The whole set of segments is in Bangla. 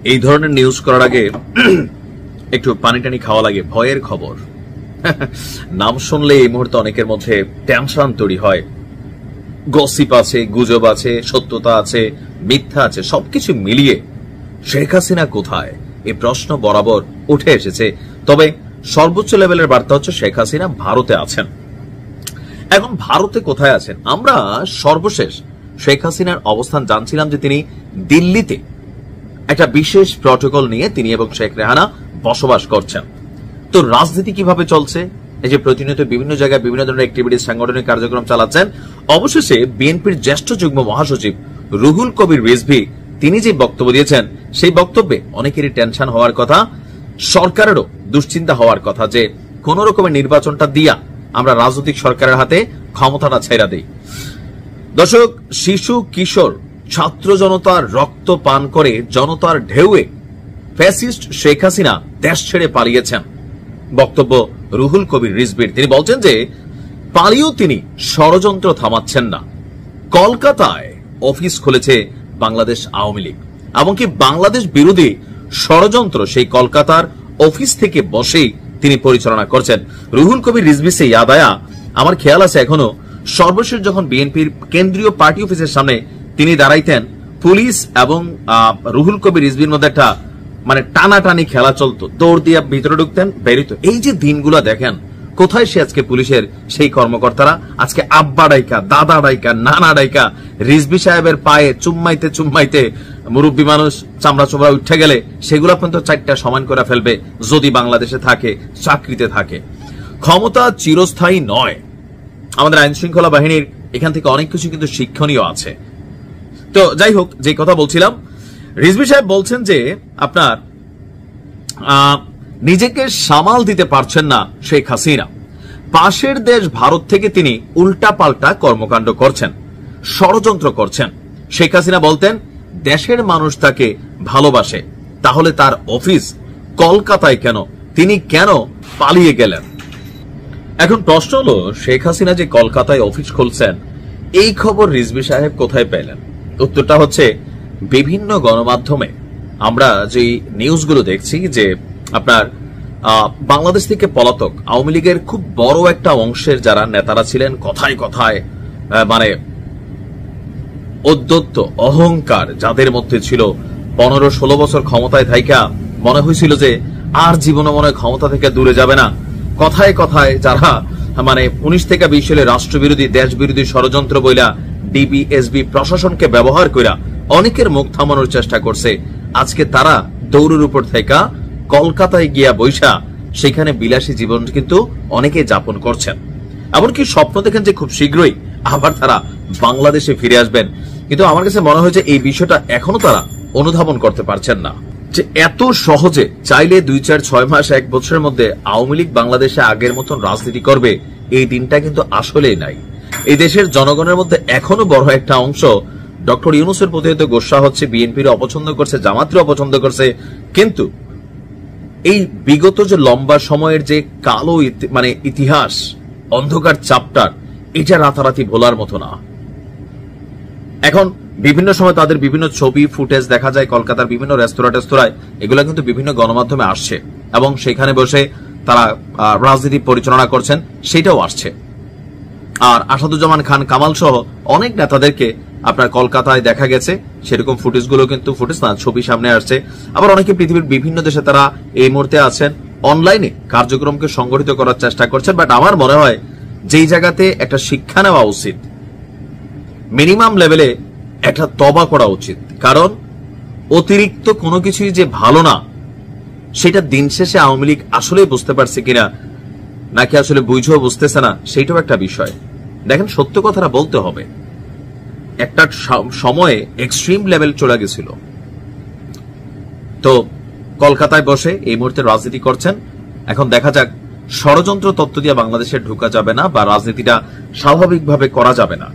এই ধরনের নিউজ করার আগে একটু পানি টানি খাওয়া লাগে। ভয়ের খবর নাম শুনলে এই মুহূর্তে অনেকের মধ্যে টেনশন তৈরি হয়। গসিপ আছে, গুজব আছে, সত্যতা আছে, মিথ্যা আছে, সবকিছু মিলিয়ে শেখ হাসিনা কোথায় এই প্রশ্ন বরাবর উঠে এসেছে। তবে সর্বোচ্চ লেভেলের বার্তা হচ্ছে শেখ হাসিনা ভারতে আছেন। এখন ভারতে কোথায় আছেন? আমরা সর্বশেষ শেখ হাসিনার অবস্থান জানছিলাম যে তিনি দিল্লিতে একটা বিশেষ প্রটোকল নিয়ে তিনি এবং শেখ রেহানা বসবাস করছেন। তো রাজনীতি কিভাবে চলছে? এই যে প্রতিনিয়ত বিভিন্ন জায়গায় বিভিন্ন ধরনের অ্যাক্টিভিটিস, সাংগঠনিক কার্যক্রম চালাচ্ছেন। অবশেষে বিএনপির জ্যেষ্ঠ যুগ্ম মহাসচিব রুহুল কবির রিজভী তিনি যে বক্তব্য দিয়েছেন, সেই বক্তব্যে অনেকেরই টেনশন হওয়ার কথা, সরকারেরও দুশ্চিন্তা হওয়ার কথা যে কোন রকমের নির্বাচনটা দিয়া আমরা রাজনৈতিক সরকারের হাতে ক্ষমতাটা ছেড়ে দেই। দর্শক, শিশু কিশোর ছাত্র জনতার রক্ত পান করে জনতার ঢেউয়ে ফ্যাসিস্ট শেখ হাসিনা দেশ ছেড়ে পালিয়েছেন। বক্তব্য রুহুল কবির রিজভীর। তিনি বলছেন যে পালিয়েও তিনি ষড়যন্ত্র থামাচ্ছেন না। কলকাতায় অফিস খুলেছে বাংলাদেশ আওয়ামী লীগ, এমনকি বাংলাদেশ বিরোধী ষড়যন্ত্র সেই কলকাতার অফিস থেকে বসেই তিনি পরিচালনা করছেন। রুহুল কবির রিজভী সে ইয়াদ আয়া, আমার খেয়াল আছে এখনো সর্বশেষ যখন বিএনপির কেন্দ্রীয় পার্টি অফিসের সামনে তিনি দাঁড়াইতেন, পুলিশ এবং রুহুল কবির রিজভীর মধ্যে একটা টানাটানি খেলা চলতো, দৌড় দিয়ে ভিতরে ঢুকতেন, বেরিত। এই যে দিনগুলো দেখেন, কোথায় সে আজকে পুলিশের সেই কর্মকর্তারা? আজকে আব্বা ডাইকা, দাদা ডাইকা, নানা ডাইকা রিজভী সাহেবের পায়ে চুম্মাইতে চুম্মাইতে মুরব্বী মানুষ চামড়া চোমড়া উঠে গেলে সেগুলো পর্যন্ত চারটা সমান করে ফেলবে যদি বাংলাদেশে থাকে, চাকরিতে থাকে। ক্ষমতা চিরস্থায়ী নয়। আমাদের আইন শৃঙ্খলা বাহিনীর এখান থেকে অনেক কিছু কিন্তু শিক্ষণীয় আছে। তো যাই হোক, যে কথা বলছিলাম, রিজভী সাহেব বলছেন যে আপনার নিজেকে সামাল দিতে পারছেন না শেখ হাসিনা। পাশের দেশ ভারত থেকে তিনি উল্টা পাল্টা কর্মকাণ্ড করছেন, ষড়যন্ত্র করছেন। শেখ হাসিনা বলতেন দেশের মানুষ তাকে ভালোবাসে, তাহলে তার অফিস কলকাতায় কেন? তিনি কেন পালিয়ে গেলেন? এখন প্রশ্ন হলো, শেখ হাসিনা যে কলকাতায় অফিস খুলছেন, এই খবর রিজভী সাহেব কোথায় পেলেন? উত্তরটা হচ্ছে বিভিন্ন গণমাধ্যমে আমরা যে নিউজগুলো দেখছি যে আপনার বাংলাদেশ থেকে পলাতক আওয়ামী লীগের খুব বড় একটা অংশের যারা নেতারা ছিলেন, কথায় কথায় উদ্ধত্ত অহংকার যাদের মধ্যে ছিল, 15-16 বছর ক্ষমতায় থাইকা মনে হয়েছিল যে আর জীবনে মনে ক্ষমতা থেকে দূরে যাবে না। কথায় কথায় যারা 19 থেকে 20 সালে রাষ্ট্রবিরোধী, দেশ বিরোধী ষড়যন্ত্র বইলা ডিবিএসবি প্রশাসনকে ব্যবহার কইরা অনেকের মুখ থামানোর চেষ্টা করছে, আজকে তারা দৌড়ের উপর থেকে কলকাতায় গিয়া বৈশা সেখানে বিলাসী জীবন কিন্তু অনেকে যাপন করছেন। এমনকি স্বপ্ন দেখেন যে খুব শীঘ্রই আবার তারা বাংলাদেশে ফিরে আসবেন। কিন্তু আমার কাছে মনে হয় যে এই বিষয়টা এখনো তারা অনুধাবন করতে পারছেন না, যে এত সহজে চাইলে 2-4-6 মাস 1 বছরের মধ্যে আওয়ামী লীগ বাংলাদেশে আগের মতন রাজনীতি করবে, এই দিনটা কিন্তু আসলেই নাই। এই দেশের জনগণের মধ্যে এখনো বড় একটা অংশ ডক্টর ইউনূসের প্রতি হয়তো গোসা হচ্ছে, বিএনপির অপছন্দ করছে, জামাতের অপছন্দ করছে, কিন্তু এই বিগত যে লম্বা সময়ের যে কালো ইতিহাস, অন্ধকার চ্যাপ্টার, এটা রাতারাতি ভোলার মতো না। এখন বিভিন্ন সময় তাদের বিভিন্ন ছবি ফুটেজ দেখা যায় কলকাতার বিভিন্ন রেস্তোরাঁয়, এগুলো কিন্তু বিভিন্ন গণমাধ্যমে আসছে এবং সেখানে বসে তারা রাজনীতি পরিচালনা করছেন, সেটাও আসছে। আর আসাদুজ্জামান খান কামাল সহ অনেক নেতাদেরকে আপনার কলকাতায় দেখা গেছে, সেরকম ফুটেজগুলো কিন্তু ফুটেজ না, ছবি সামনে আসছে। আবার অনেকে পৃথিবীর বিভিন্ন দেশে তারা এই মুহূর্তে আছেন, অনলাইনে কার্যক্রমকে সংগঠিত করার চেষ্টা করছেন। বাট আমার মনে হয় যেই জায়গাতে একটা শিক্ষা নেওয়া উচিত, মিনিমাম লেভেলে একটা তবা করা উচিত, কারণ অতিরিক্ত কোনো কিছুই যে ভালো না, সেটা দিন শেষে আওয়ামী লীগ আসলে বুঝতে পারছে কিনা, নাকি আসলে বুঝেও বুঝতেছে না, সেইটাও একটা বিষয়। দেখেন, সত্য কথাটা বলতে হবে, একটা সময়ে এক্সট্রিম লেভেল চলে গেছিল। তো কলকাতায় বসে এই মুহূর্তে রাজনীতি করছেন। এখন দেখা যাক, ষড়যন্ত্র তত্ত্ব দিয়ে বাংলাদেশে ঢোকা যাবে না বা রাজনীতিটা স্বাভাবিকভাবে করা যাবে না।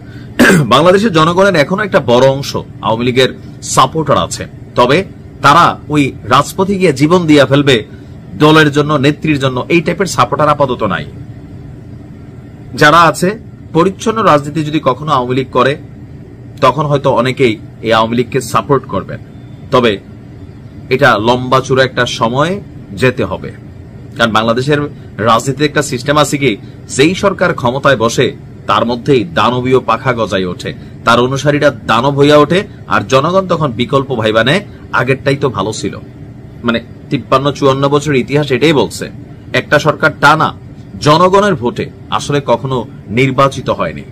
বাংলাদেশের জনগণের এখনো একটা বড় অংশ আওয়ামী লীগের সাপোর্টার আছে, তবে তারা ওই রাজপথে গিয়ে জীবন দিয়ে ফেলবে দলের জন্য, নেত্রীর জন্য, এই টাইপের সাপোর্টার আপাতত নাই। যারা আছে, পরিচ্ছন্ন রাজনীতি যদি কখনো আওয়ামী লীগ করে, তখন হয়তো অনেকেই এই আওয়ামী লীগকে সাপোর্ট করবেন। তবে এটা লম্বা চূড়া একটা সময় যেতে হবে। কারণ বাংলাদেশের রাজনীতিতে একটা সিস্টেম আছে কি, যেই সরকার ক্ষমতায় বসে তার মধ্যেই দানবীয় পাখা গজায় ওঠে, তার অনুসারীরা দানব হইয়া ওঠে, আর জনগণ তখন বিকল্প ভাইবা নেয় আগেরটাই তো ভালো ছিল। মানে 53-54 বছরের ইতিহাস এটাই বলছে, একটা সরকার টানা জনগণের ভোটে আসলে কখনো নির্বাচিত হয়নি।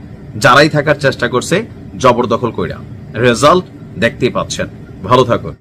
যারাই থাকার চেষ্টা করছে জবরদখল কইরা, রেজাল্ট দেখতেই পাচ্ছেন। ভালো থাকুন।